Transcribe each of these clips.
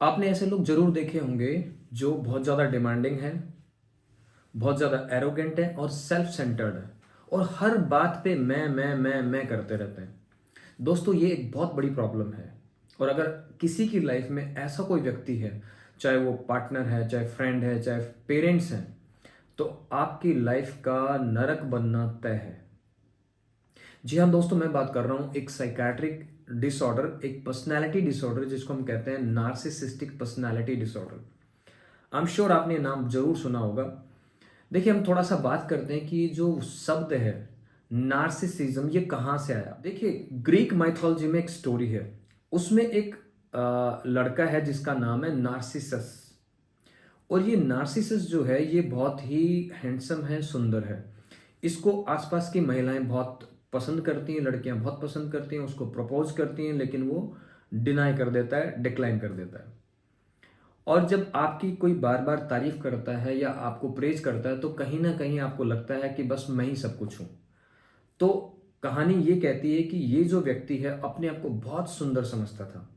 आपने ऐसे लोग जरूर देखे होंगे जो बहुत ज़्यादा डिमांडिंग है, बहुत ज़्यादा एरोगेंट है और सेल्फ सेंटर्ड है और हर बात पे मैं करते रहते हैं। दोस्तों, ये एक बहुत बड़ी प्रॉब्लम है। और अगर किसी की लाइफ में ऐसा कोई व्यक्ति है, चाहे वो पार्टनर है, चाहे फ्रेंड है, चाहे पेरेंट्स हैं, तो आपकी लाइफ का नरक बनना तय है। जी हाँ दोस्तों, मैं बात कर रहा हूँ एक साइकाट्रिक डिसऑर्डर, एक पर्सनैलिटी डिसऑर्डर जिसको हम कहते हैं narcissistic personality disorder. I am sure आपने ये नाम जरूर सुना होगा। देखिए, हम थोड़ा सा बात करते हैं कि जो शब्द है नार्सिसिज्म, ये कहाँ से आया। देखिए, ग्रीक माइथोलॉजी में एक स्टोरी है। उसमें एक लड़का है जिसका नाम है नार्सिसस। और ये नार्सिसस जो है ये बहुत ही हैंडसम है, सुंदर है। इसको आसपास की महिलाएं बहुत पसंद करती हैं, लड़कियां बहुत पसंद करती हैं, उसको प्रपोज करती हैं, लेकिन वो डिनाई कर देता है, डिक्लाइन कर देता है। और जब आपकी कोई बार बार तारीफ करता है या आपको प्रेज करता है तो कहीं ना कहीं आपको लगता है कि बस मैं ही सब कुछ हूं। तो कहानी ये कहती है कि ये जो व्यक्ति है अपने आप को बहुत सुंदर समझता था,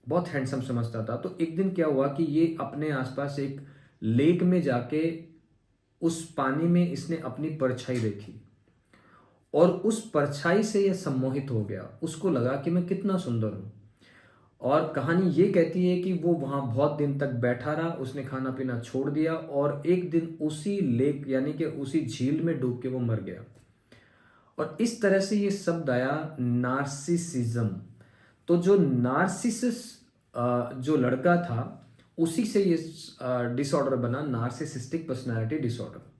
बहुत हैंडसम समझता था। तो एक दिन क्या हुआ कि ये अपने आसपास एक लेक में जाके उस पानी में इसने अपनी परछाई देखी और उस परछाई से यह सम्मोहित हो गया। उसको लगा कि मैं कितना सुंदर हूं। और कहानी ये कहती है कि वो वहां बहुत दिन तक बैठा रहा, उसने खाना पीना छोड़ दिया और एक दिन उसी लेक यानी कि उसी झील में डूब के वो मर गया। और इस तरह से ये शब्द आया नार्सिसिज्म। तो जो नार्सिसस जो लड़का था, उसी से ये डिसऑर्डर बना नार्सिसिस्टिक पर्सनालिटी डिसऑर्डर।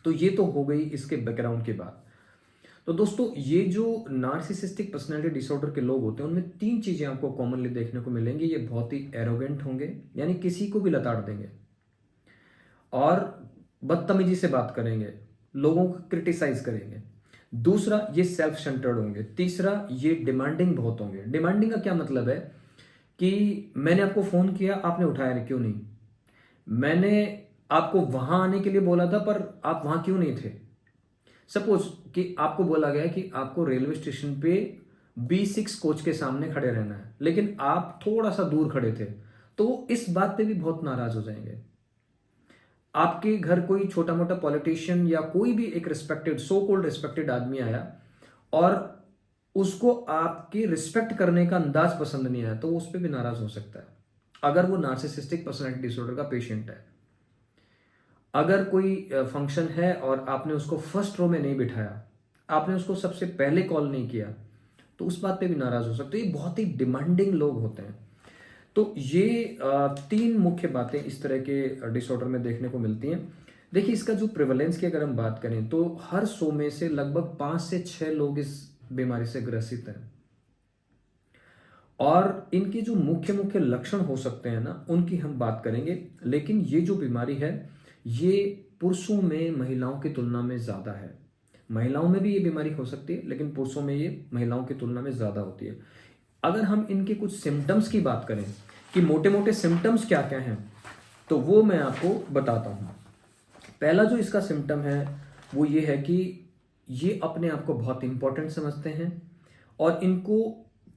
तो ये तो हो गई इसके बैकग्राउंड की बात। तो दोस्तों, ये जो नार्सिसिस्टिक पर्सनालिटी डिसऑर्डर के लोग होते हैं उनमें तीन चीजें आपको कॉमनली देखने को मिलेंगी। ये बहुत ही एरोगेंट होंगे, यानी किसी को भी लताड़ देंगे, और बदतमीजी से बात करेंगे, लोगों को क्रिटिसाइज करेंगे। दूसरा, ये सेल्फ सेंटर्ड होंगे। तीसरा, ये डिमांडिंग बहुत होंगे। डिमांडिंग का क्या मतलब है कि मैंने आपको फोन किया, आपने उठाया क्यों नहीं, मैंने आपको वहां आने के लिए बोला था पर आप वहां क्यों नहीं थे। सपोज कि आपको बोला गया कि आपको रेलवे स्टेशन पे B6 कोच के सामने खड़े रहना है, लेकिन आप थोड़ा सा दूर खड़े थे, तो वो इस बात पे भी बहुत नाराज हो जाएंगे। आपके घर कोई छोटा मोटा पॉलिटिशियन या कोई भी एक रिस्पेक्टेड, सो कॉल्ड रिस्पेक्टेड आदमी आया और उसको आपकी रिस्पेक्ट करने का अंदाज पसंद नहीं आया, तो वो उस पर भी नाराज हो सकता है, अगर वो नार्सिसिस्टिक पर्सनैलिटी डिसऑर्डर का पेशेंट है। अगर कोई फंक्शन है और आपने उसको फर्स्ट रो में नहीं बिठाया, आपने उसको सबसे पहले कॉल नहीं किया, तो उस बात पे भी नाराज हो सकते हैं। ये बहुत ही डिमांडिंग लोग होते हैं। तो ये तीन मुख्य बातें इस तरह के डिसऑर्डर में देखने को मिलती हैं। देखिए, इसका जो प्रेवलेंस की अगर हम बात करें तो हर 100 में से लगभग 5 से 6 लोग इस बीमारी से ग्रसित हैं। और इनके जो मुख्य मुख्य लक्षण हो सकते हैं ना, उनकी हम बात करेंगे। लेकिन ये जो बीमारी है ये पुरुषों में महिलाओं की तुलना में ज़्यादा है। महिलाओं में भी ये बीमारी हो सकती है, लेकिन पुरुषों में ये महिलाओं की तुलना में ज़्यादा होती है। अगर हम इनके कुछ सिम्टम्स की बात करें कि मोटे मोटे सिम्टम्स क्या क्या हैं, तो वो मैं आपको बताता हूँ। पहला जो इसका सिम्टम है वो ये है कि ये अपने आप को बहुत इंपॉर्टेंट समझते हैं और इनको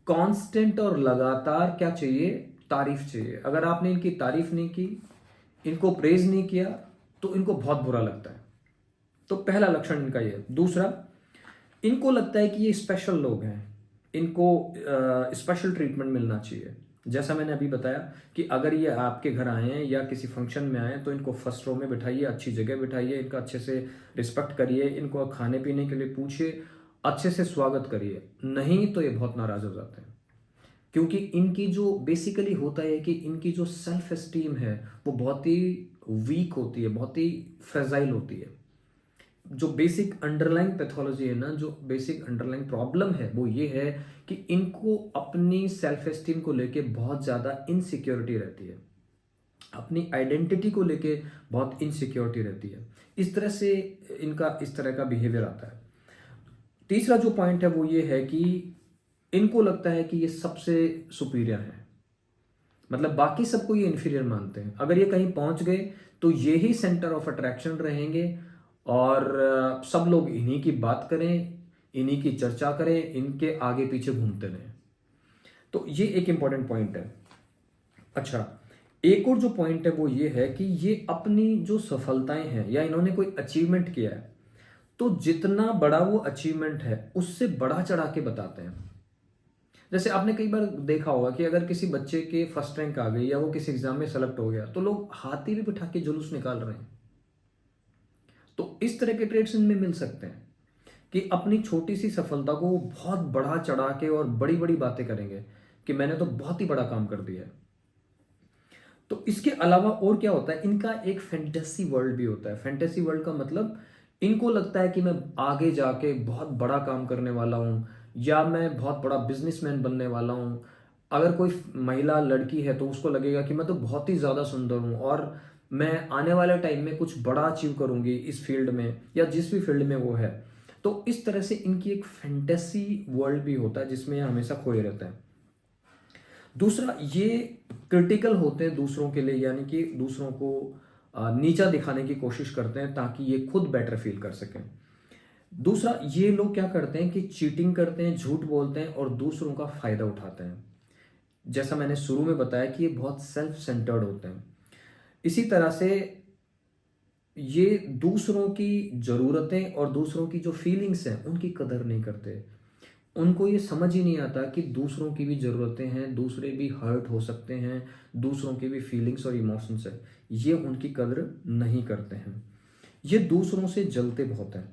कांस्टेंट और लगातार क्या चाहिए, तारीफ चाहिए। अगर आपने इनकी तारीफ नहीं की, इनको प्रेज नहीं किया, तो इनको बहुत बुरा लगता है। तो पहला लक्षण इनका ये है। दूसरा, इनको लगता है कि ये स्पेशल लोग हैं, इनको स्पेशल ट्रीटमेंट मिलना चाहिए। जैसा मैंने अभी बताया कि अगर ये आपके घर आए हैं या किसी फंक्शन में आए हैं तो इनको फर्स्ट रो में बिठाइए, अच्छी जगह बिठाइए, इनका अच्छे से रिस्पेक्ट करिए, इनको खाने पीने के लिए पूछिए, अच्छे से स्वागत करिए। नहीं तो ये बहुत नाराज हो जाते हैं, क्योंकि इनकी जो बेसिकली होता है कि इनकी जो सेल्फ एस्टीम है वो बहुत ही वीक होती है, बहुत ही फ्रेजाइल होती है। जो बेसिक अंडरलाइंग पैथोलॉजी है ना, जो बेसिक अंडरलाइंग प्रॉब्लम है वो ये है कि इनको अपनी सेल्फ एस्टीम को लेके बहुत ज़्यादा इनसिक्योरिटी रहती है, अपनी आइडेंटिटी को लेके बहुत इनसिक्योरिटी रहती है। इस तरह से इनका इस तरह का बिहेवियर आता है। तीसरा जो पॉइंट है वो ये है कि इनको लगता है कि ये सबसे सुपीरियर है, मतलब बाकी सबको ये इन्फीरियर मानते हैं। अगर ये कहीं पहुंच गए तो ये ही सेंटर ऑफ अट्रैक्शन रहेंगे और सब लोग इन्हीं की बात करें, इन्हीं की चर्चा करें, इनके आगे पीछे घूमते रहें। तो ये एक इंपॉर्टेंट पॉइंट है। अच्छा, एक और जो पॉइंट है वो ये है कि ये अपनी जो सफलताएं हैं या इन्होंने कोई अचीवमेंट किया है, तो जितना बड़ा वो अचीवमेंट है उससे बड़ा चढ़ा के बताते हैं। जैसे आपने कई बार देखा होगा कि अगर किसी बच्चे के फर्स्ट रैंक आ गई या वो किसी एग्जाम में सेलेक्ट हो गया तो लोग हाथी भी बिठा के जुलूस निकाल रहे हैं। तो इस तरह के ट्रेड्स इनमें मिल सकते हैं कि अपनी छोटी सी सफलता को वो बहुत बढ़ा चढ़ा के और बड़ी बड़ी बातें करेंगे कि मैंने तो बहुत ही बड़ा काम कर दिया है। तो इसके अलावा और क्या होता है, इनका एक फैंटेसी वर्ल्ड भी होता है। फैंटेसी वर्ल्ड का मतलब इनको लगता है कि मैं आगे जाके बहुत बड़ा काम करने वाला हूँ या मैं बहुत बड़ा बिजनेसमैन बनने वाला हूँ। अगर कोई महिला लड़की है तो उसको लगेगा कि मैं तो बहुत ही ज़्यादा सुंदर हूँ और मैं आने वाले टाइम में कुछ बड़ा अचीव करूंगी इस फील्ड में या जिस भी फील्ड में वो है। तो इस तरह से इनकी एक फैंटेसी वर्ल्ड भी होता है जिसमें ये हमेशा खोए रहते हैं। दूसरा, ये क्रिटिकल होते हैं दूसरों के लिए, यानी कि दूसरों को नीचा दिखाने की कोशिश करते हैं ताकि ये खुद बेटर फील कर सकें। दूसरा, ये लोग क्या करते हैं कि चीटिंग करते हैं, झूठ बोलते हैं और दूसरों का फायदा उठाते हैं। जैसा मैंने शुरू में बताया कि ये बहुत सेल्फ सेंटर्ड होते हैं। इसी तरह से ये दूसरों की ज़रूरतें और दूसरों की जो फीलिंग्स हैं उनकी कदर नहीं करते। उनको ये समझ ही नहीं आता कि दूसरों की भी ज़रूरतें हैं, दूसरे भी हर्ट हो सकते हैं, दूसरों की भी फीलिंग्स और इमोशंस है, ये उनकी कदर नहीं करते हैं। ये दूसरों से जलते बहुत हैं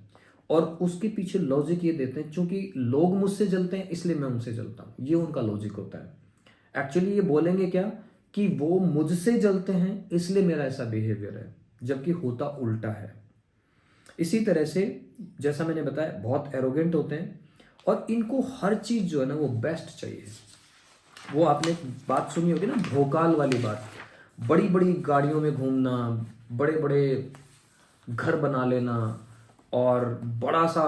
और उसके पीछे लॉजिक ये देते हैं क्योंकि लोग मुझसे जलते हैं इसलिए मैं उनसे जलता हूँ, ये उनका लॉजिक होता है। एक्चुअली ये बोलेंगे क्या कि वो मुझसे जलते हैं इसलिए मेरा ऐसा बिहेवियर है, जबकि होता उल्टा है। इसी तरह से जैसा मैंने बताया बहुत एरोगेंट होते हैं और इनको हर चीज़ जो है ना वो बेस्ट चाहिए। वो आपने एक बात सुनी होगी ना, भोकाल वाली बात, बड़ी बड़ी गाड़ियों में घूमना, बड़े बड़े घर बना लेना और बड़ा सा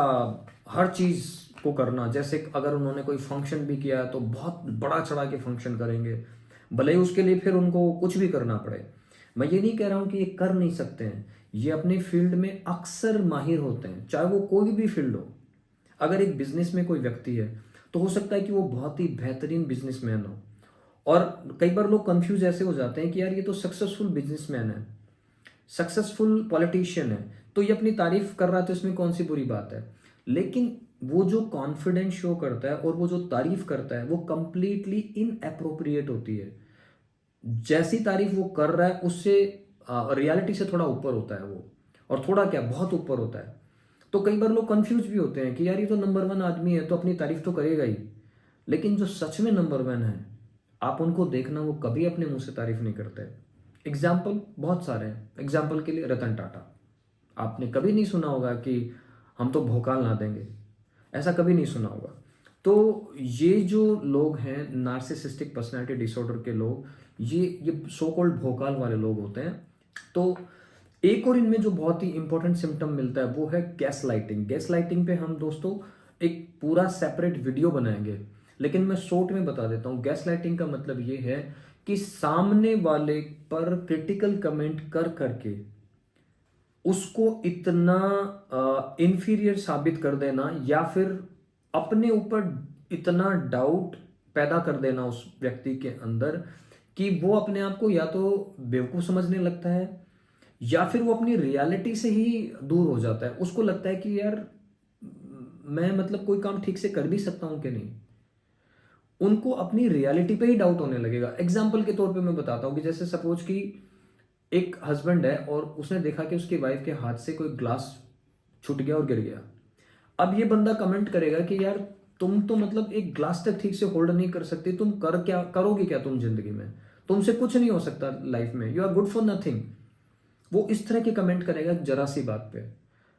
हर चीज़ को करना। जैसे अगर उन्होंने कोई फंक्शन भी किया है तो बहुत बड़ा चढ़ा के फंक्शन करेंगे, भले ही उसके लिए फिर उनको कुछ भी करना पड़े। मैं ये नहीं कह रहा हूँ कि ये कर नहीं सकते हैं, ये अपने फील्ड में अक्सर माहिर होते हैं, चाहे वो कोई भी फील्ड हो। अगर एक बिजनेस में कोई व्यक्ति है तो हो सकता है कि वो बहुत ही बेहतरीन बिजनेसमैन हो। और कई बार लोग कंफ्यूज ऐसे हो जाते हैं कि यार ये तो सक्सेसफुल बिजनेसमैन है, सक्सेसफुल पॉलिटिशियन है, तो ये अपनी तारीफ कर रहा है तो इसमें कौन सी बुरी बात है। लेकिन वो जो कॉन्फिडेंस शो करता है और वो जो तारीफ करता है वो कंप्लीटली इनएप्रोप्रिएट होती है। जैसी तारीफ वो कर रहा है उससे रियलिटी से थोड़ा ऊपर होता है वो, और थोड़ा क्या बहुत ऊपर होता है। तो कई बार लोग कंफ्यूज भी होते हैं कि यार ये तो नंबर वन आदमी है तो अपनी तारीफ तो करेगा ही, लेकिन जो सच में नंबर वन है आप उनको देखना, वो कभी अपने मुंह से तारीफ नहीं करते। एग्जाम्पल बहुत सारे हैं। एग्जाम्पल के लिए रतन टाटा, आपने कभी नहीं सुना होगा कि हम तो भोकाल ना देंगे, ऐसा कभी नहीं सुना होगा। तो ये जो लोग हैं नार्सिसिस्टिक पर्सनैलिटी डिसऑर्डर के लोग, ये सो कॉल्ड भोकाल वाले लोग होते हैं। तो एक और इनमें जो बहुत ही इंपॉर्टेंट सिम्टम मिलता है वो है गैस लाइटिंग। गैस लाइटिंग पे हम दोस्तों एक पूरा सेपरेट वीडियो बनाएंगे, लेकिन मैं शॉर्ट में बता देता हूँ। गैस लाइटिंग का मतलब ये है कि सामने वाले पर क्रिटिकल कमेंट कर करके उसको इतना इंफीरियर साबित कर देना या फिर अपने ऊपर इतना डाउट पैदा कर देना उस व्यक्ति के अंदर कि वो अपने आप को या तो बेवकूफ़ समझने लगता है या फिर वो अपनी रियलिटी से ही दूर हो जाता है। उसको लगता है कि यार मैं मतलब कोई काम ठीक से कर भी सकता हूँ कि नहीं। उनको अपनी रियलिटी पे ही डाउट होने लगेगा। एग्जाम्पल के तौर पे मैं बताता हूँ कि जैसे सपोज कि एक हस्बैंड है और उसने देखा कि उसकी वाइफ के हाथ से कोई ग्लास छूट गया और गिर गया। अब ये बंदा कमेंट करेगा कि यार तुम तो मतलब एक ग्लास तक ठीक से होल्ड नहीं कर सकती, तुम कर क्या करोगे क्या तुम जिंदगी में, तुमसे कुछ नहीं हो सकता लाइफ में, you are good for nothing. वो इस तरह के कमेंट करेगा जरा सी बात पे।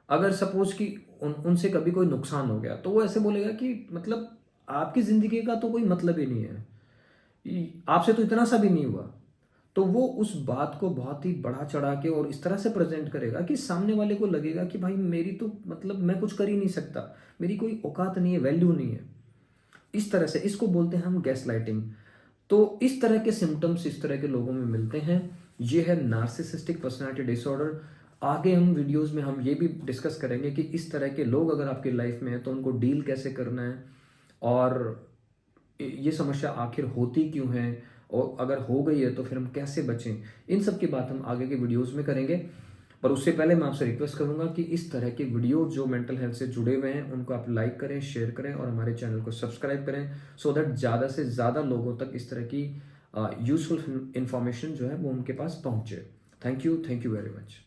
अगर सपोज कि उनसे कभी कोई नुकसान हो गया तो वो ऐसे बोलेगा कि मतलब आपकी जिंदगी का तो कोई मतलब ही नहीं है, आपसे तो इतना सा भी नहीं हुआ। तो वो उस बात को बहुत ही बढ़ा चढ़ा के और इस तरह से प्रेजेंट करेगा कि सामने वाले को लगेगा कि भाई मेरी तो मतलब मैं कुछ कर ही नहीं सकता, मेरी कोई औकात नहीं है, वैल्यू नहीं है। इस तरह से इसको बोलते हैं हम गैस लाइटिंग। तो इस तरह के सिम्टम्स इस तरह के लोगों में मिलते हैं। ये है नार्सिसिस्टिक पर्सनालिटी डिसऑर्डर। आगे हम वीडियोस में हम ये भी डिस्कस करेंगे कि इस तरह के लोग अगर आपकी लाइफ में है तो उनको डील कैसे करना है और ये समस्या आखिर होती क्यों है, और अगर हो गई है तो फिर हम कैसे बचें, इन सब की बात हम आगे के वीडियोज़ में करेंगे। पर उससे पहले मैं आपसे रिक्वेस्ट करूंगा कि इस तरह के वीडियो जो मेंटल हेल्थ से जुड़े हुए हैं उनको आप लाइक करें, शेयर करें और हमारे चैनल को सब्सक्राइब करें, सो दैट ज़्यादा से ज़्यादा लोगों तक इस तरह की यूजफुल इंफॉर्मेशन जो है वो उनके पास पहुंचे। Thank you very much.